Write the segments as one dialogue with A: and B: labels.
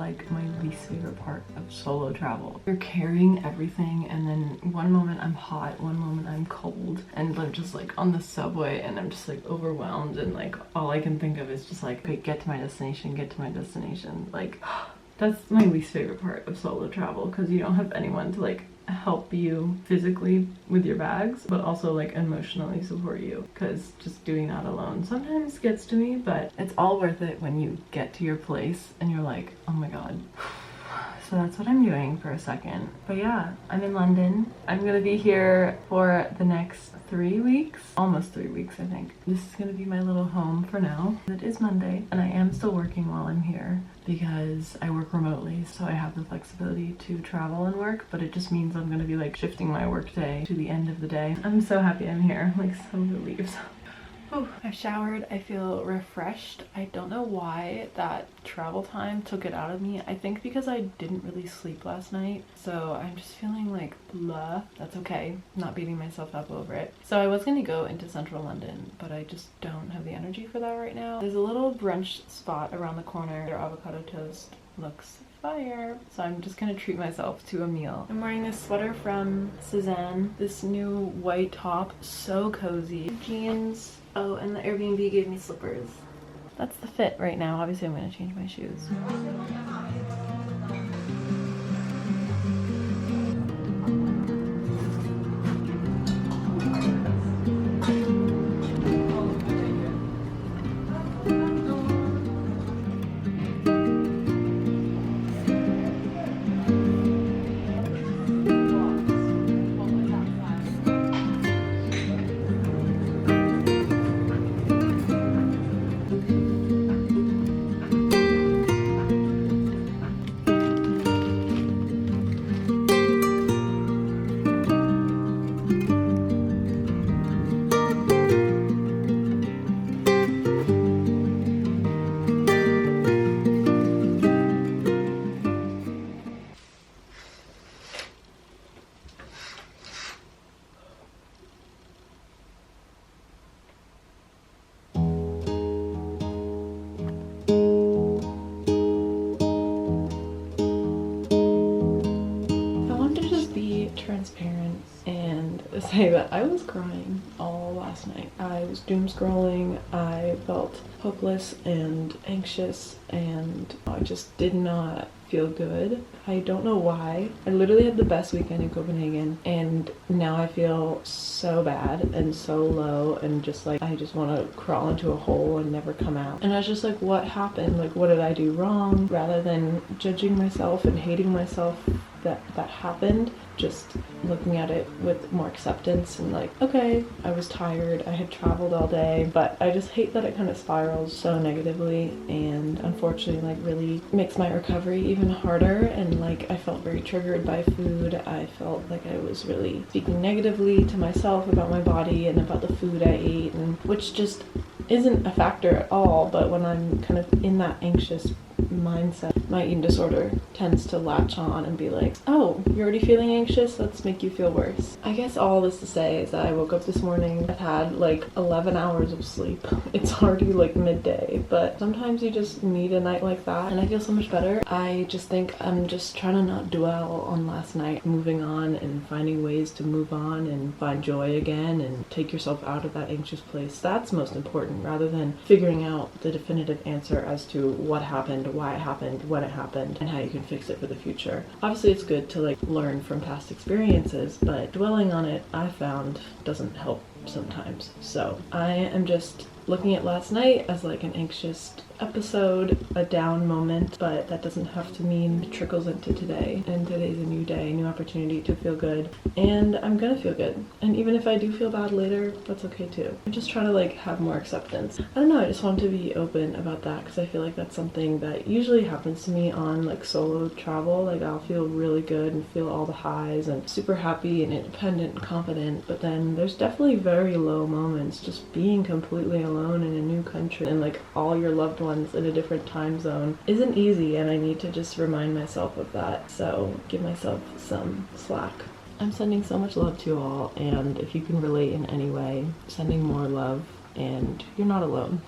A: like my least favorite part of solo travel. You're carrying everything, and then one moment I'm hot, one moment I'm cold, and I'm just like on the subway and I'm just like overwhelmed, and like all I can think of is just like, okay, get to my destination, get to my destination. Like that's my least favorite part of solo travel, because you don't have anyone to like help you physically with your bags, but also like emotionally support you, because just doing that alone sometimes gets to me. But it's all worth it when you get to your place and you're like, oh my god. So that's what I'm doing for a second. But yeah, I'm in London. I'm gonna be here for the next 3 weeks, almost 3 weeks I think. This is gonna be my little home for now. It is Monday and I am still working while I'm here because I work remotely, so I have the flexibility to travel and work, but it just means I'm gonna be like shifting my work day to the end of the day. I'm so happy I'm here, like so relieved. Oh, I've showered. I feel refreshed. I don't know why that travel time took it out of me. I think because I didn't really sleep last night, so I'm just feeling like blah. That's okay. I'm not beating myself up over it. So I was gonna go into central London, but I just don't have the energy for that right now. There's a little brunch spot around the corner. Their avocado toast looks fire, so I'm just gonna treat myself to a meal. I'm wearing this sweater from Suzanne, this new white top, so cozy, jeans. Oh, and the Airbnb gave me slippers. That's the fit right now. Obviously I'm gonna change my shoes. Transparent and say that I was crying all last night. I was doom scrolling. I felt hopeless and anxious, and I just did not feel good. I don't know why. I literally had the best weekend in Copenhagen, and now I feel so bad and so low, and just like I just want to crawl into a hole and never come out. And I was just like, what happened? Like, what did I do wrong? Rather than judging myself and hating myself that happened, just looking at it with more acceptance and like, okay, I was tired, I had traveled all day, but I just hate that it kind of spirals so negatively, and unfortunately like really makes my recovery even harder. And like I felt very triggered by food. I felt like I was really speaking negatively to myself about my body and about the food I ate, and which just isn't a factor at all, but when I'm kind of in that anxious mindset, my eating disorder tends to latch on and be like, oh, you're already feeling anxious, let's make you feel worse. I guess all this to say is that I woke up this morning, I've had like 11 hours of sleep. It's already like midday, but sometimes you just need a night like that, and I feel so much better. I just think I'm just trying to not dwell on last night, moving on and finding ways to move on and find joy again and take yourself out of that anxious place. That's most important, rather than figuring out the definitive answer as to what happened, why it happened, when it happened, and how you can fix it for the future. Obviously it's good to like learn from past experiences, but dwelling on it, I found, doesn't help sometimes. So I am just looking at last night as like an anxious episode, a down moment, but that doesn't have to mean it trickles into today. And today's a new day, a new opportunity to feel good, and I'm gonna feel good. And even if I do feel bad later, that's okay too. I'm just trying to like have more acceptance. I don't know, I just want to be open about that, because I feel like that's something that usually happens to me on like solo travel. Like I'll feel really good and feel all the highs and super happy and independent and confident, but then there's definitely very low moments just being completely alone in a new country, and like all your loved ones in a different time zone isn't easy, and I need to just remind myself of that. So give myself some slack. I'm sending so much love to you all, and if you can relate in any way, sending more love, and you're not alone.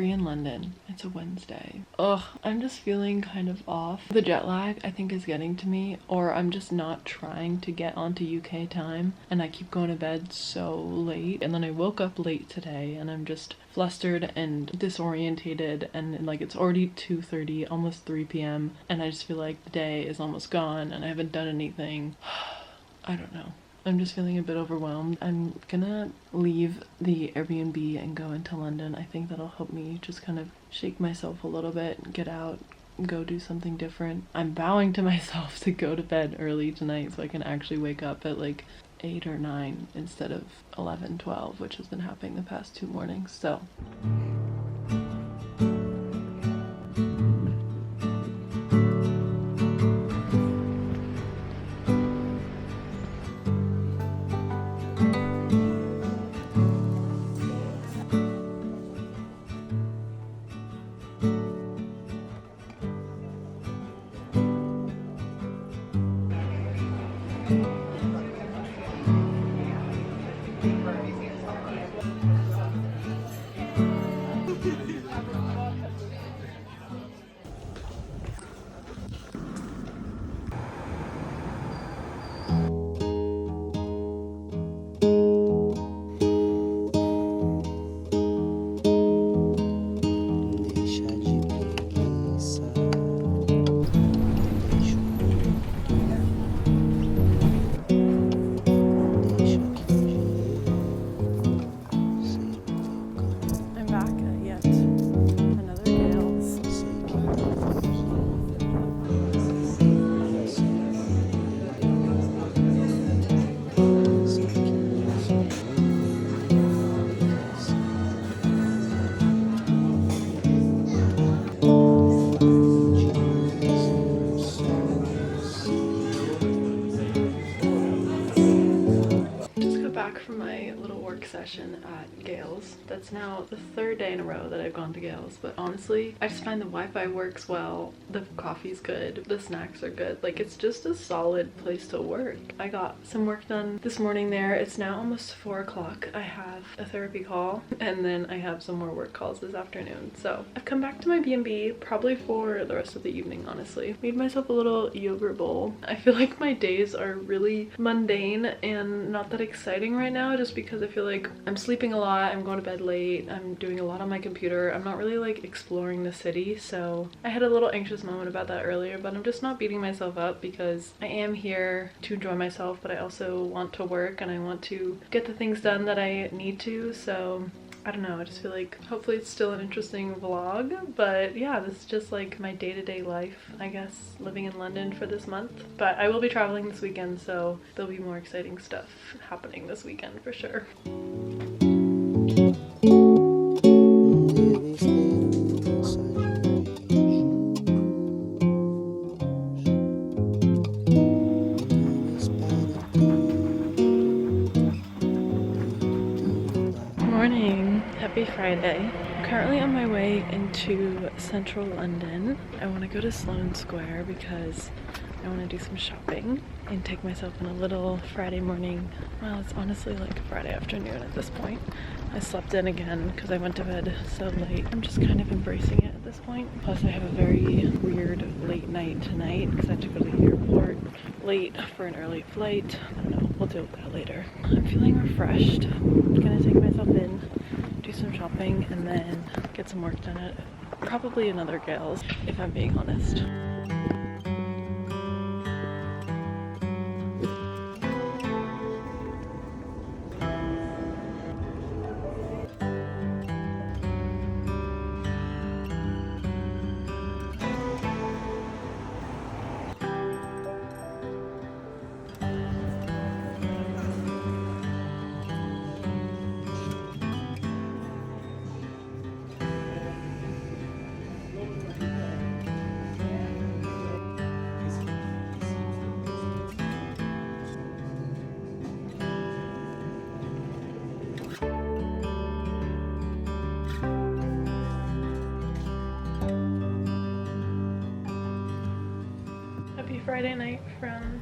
A: free in London. It's a Wednesday. Ugh, I'm just feeling kind of off. The jet lag, I think, is getting to me, or I'm just not trying to get onto UK time, and I keep going to bed so late. And then I woke up late today, and I'm just flustered and disorientated, and like it's already 2:30, almost 3 p.m., and I just feel like the day is almost gone, and I haven't done anything. I don't know. I'm just feeling a bit overwhelmed. I'm gonna leave the Airbnb and go into London. I think that'll help me just kind of shake myself a little bit, get out, go do something different. I'm vowing to myself to go to bed early tonight so I can actually wake up at like 8 or 9 instead of 11, 12, which has been happening the past 2 mornings. So from my little work session at Gail's. That's now the 3rd day in a row that I've gone to Gail's, but honestly, I just find the Wi-Fi works well, the coffee's good, the snacks are good. Like, it's just a solid place to work. I got some work done this morning there. It's now almost 4 o'clock. I have a therapy call, and then I have some more work calls this afternoon. So I've come back to my B&B probably for the rest of the evening, honestly. Made myself a little yogurt bowl. I feel like my days are really mundane and not that exciting right now, just because I feel like I'm sleeping a lot, I'm going to bed late, I'm doing a lot on my computer, I'm not really like exploring the city. So I had a little anxious moment about that earlier, but I'm just not beating myself up because I am here to enjoy myself, but I also want to work and I want to get the things done that I need to. So I don't know, I just feel like hopefully it's still an interesting vlog, but yeah, this is just like my day-to-day life, I guess, living in London for this month. But I will be traveling this weekend, so there'll be more exciting stuff happening this weekend for sure. Morning, happy Friday. I'm currently on my way into central London. I want to go to Sloane Square because I want to do some shopping and take myself on a little Friday morning. Well, it's honestly like Friday afternoon at this point. I slept in again because I went to bed so late. I'm just kind of embracing it at this point. Plus I have a very weird late night tonight because I have to go to the airport late for an early flight. I don't know, we'll deal with that later. I'm feeling refreshed. I'm gonna take myself in, do some shopping, and then get some work done at probably another Gail's, if I'm being honest. Friday night from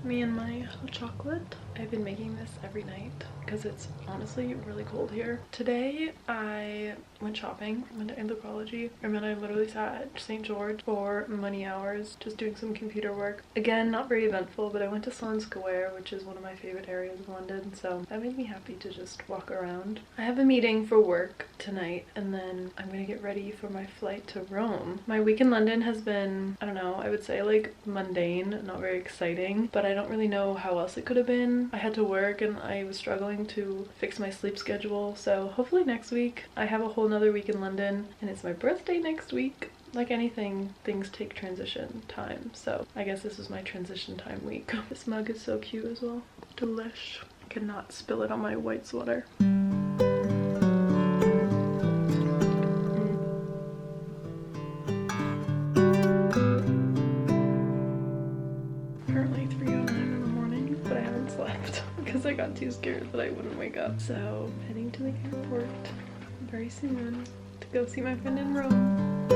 A: me and my hot chocolate. I've been making this every night because it's honestly really cold here. Today I went shopping, went to Anthropology, and then I literally sat at St. George for many hours just doing some computer work. Again, not very eventful, but I went to Sloane Square, which is one of my favorite areas of London, so that made me happy to just walk around. I have a meeting for work tonight, and then I'm gonna get ready for my flight to Rome. My week in London has been, I don't know, I would say like mundane, not very exciting, but I don't really know how else it could have been. I had to work and I was struggling to fix my sleep schedule, so hopefully next week. I have a whole nother week in London, and it's my birthday next week. Like anything, things take transition time, so I guess this is my transition time week. This mug is so cute as well. Delish. I cannot spill it on my white sweater. Currently 3:09 in the morning, but I haven't slept because I got too scared that I wouldn't wake up. So heading to the airport very soon to go see my friend in Rome.